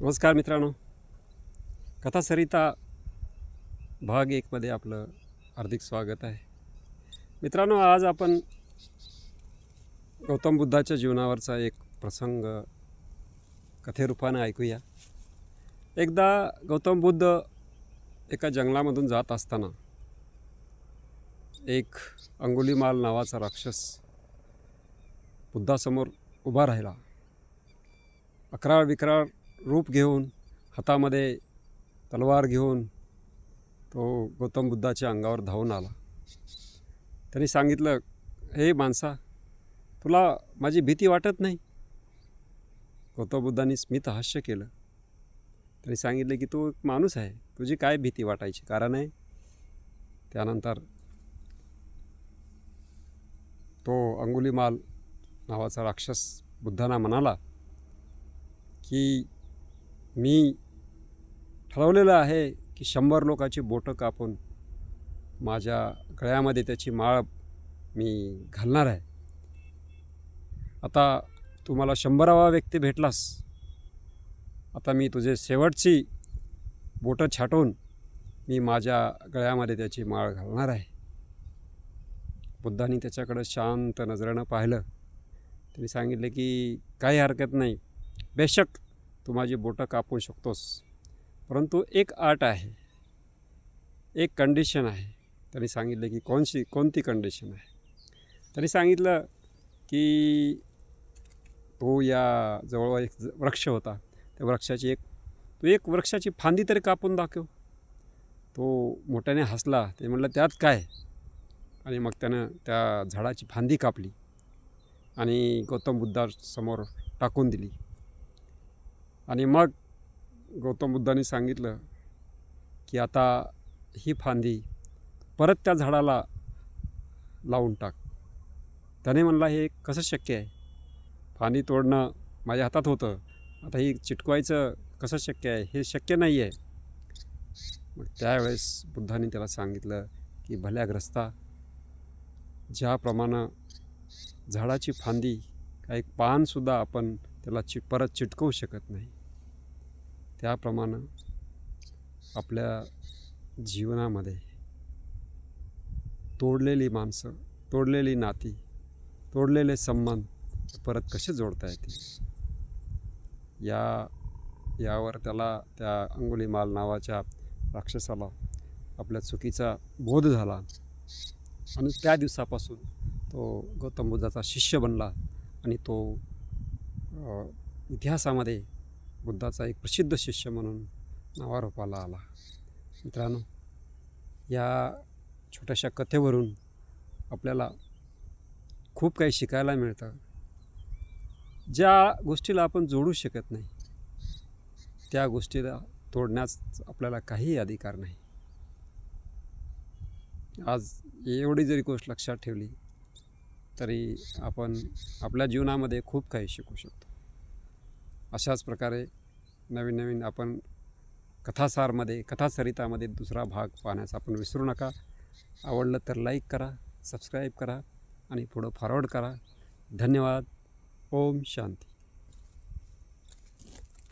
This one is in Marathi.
नमस्कार मित्रांनो, कथा सरिता भाग 1मध्ये आपलं हार्दिक स्वागत आहे. मित्रांनो, आज आपण गौतम बुद्धाच्या जीवनावरचा एक प्रसंग कथेरूपाने ऐकूया. एकदा गौतम बुद्ध एका जंगलामधून जात असताना एक अंगुलीमाल नावाचा राक्षस बुद्धासमोर उभा राहिला. अकराळ विक्राळ रूप घेऊन, हातामध्ये तलवार घेऊन तो गौतम बुद्धाच्या अंगावर धावून आला. त्यांनी सांगितलं, हे माणसा, तुला माझी भीती वाटत नाही? गौतम बुद्धांनी स्मित हास्य केलं. त्यांनी सांगितलं की तू एक माणूस आहे, तुझी काय भीती वाटायची कारण आहे? त्यानंतर तो अंगुलीमाल नावाचा राक्षस बुद्धांना म्हणाला की मी ठरवलेलं आहे की 100 लोकांची बोटं कापून माझ्या गळ्यामध्ये त्याची माळ मी घालणार आहे. आता तू मला 100वा व्यक्ती भेटलास, आता मी तुझे शेवटची बोटं छाटून मी माझ्या गळ्यामध्ये त्याची माळ घालणार आहे. बुद्धांनी त्याच्याकडं शांत नजरेनं पाहिलं. त्यांनी सांगितले की काही हरकत नाही, बेशक तू माझी बोटं कापू शकतोस, परंतु एक अट आहे, एक कंडिशन आहे. त्यांनी सांगितले की कोणती कंडिशन आहे? त्यांनी सांगितलं की तो या जवळ एक वृक्ष होता, त्या वृक्षाची एक वृक्षाची फांदी तरी कापून दाखव. तो मोठ्याने हसला. ते म्हणलं, त्यात काय? आणि मग त्यानं त्या झाडाची फांदी कापली आणि गौतम बुद्धासमोर टाकून दिली. आणि मग गौतम बुद्धांनी सांगितलं की आता ही फांदी परत त्या झाडाला लावून टाक. त्याने म्हणला, हे कसं शक्य आहे? फांदी तोडणं माझ्या हातात होतं, आता ही चिटकवायचं कसं शक्य आहे? हे शक्य नाही आहे. मग त्यावेळेस बुद्धांनी त्याला सांगितलं की भल्याग्रस्ता, ज्याप्रमाणे झाडाची फांदी एक पानसुद्धा आपण त्याला परत चिटकवू शकत नाही, त्याप्रमाणे आपल्या जीवनामध्ये तोडलेली माणसं, तोडलेली नाती, तोडलेले संबंध परत कसे जोडता येतील, यावर त्याला, त्या अंगुलीमाल नावाच्या राक्षसाला आपल्या चुकीचा बोध झाला. आणि त्या दिवसापासून तो गौतम बुद्धाचा शिष्य बनला आणि तो इतिहासामध्ये बुद्धाचा एक प्रसिद्ध शिष्य म्हणून नावारूपाला आला. मित्रांनो, या छोट्याशा कथेवरून आपल्याला खूप काही शिकायला मिळतं. ज्या गोष्टीला आपण जोडू शकत नाही, त्या गोष्टीला तोडण्यास आपल्याला काहीही अधिकार नाही. आज एवढी जरी गोष्ट लक्षात ठेवली तरी आपण आपल्या जीवनामध्ये खूप काही शिकू शकतो. अशाच प्रकारे नवीन नवीन आपण कथासरितामध्ये दुसरा भाग पाहण्यास आपण विसरू नका. आवडलं तर लाईक करा, सबस्क्राईब करा आणि पुढं फॉरवर्ड करा. धन्यवाद. ओम शांती.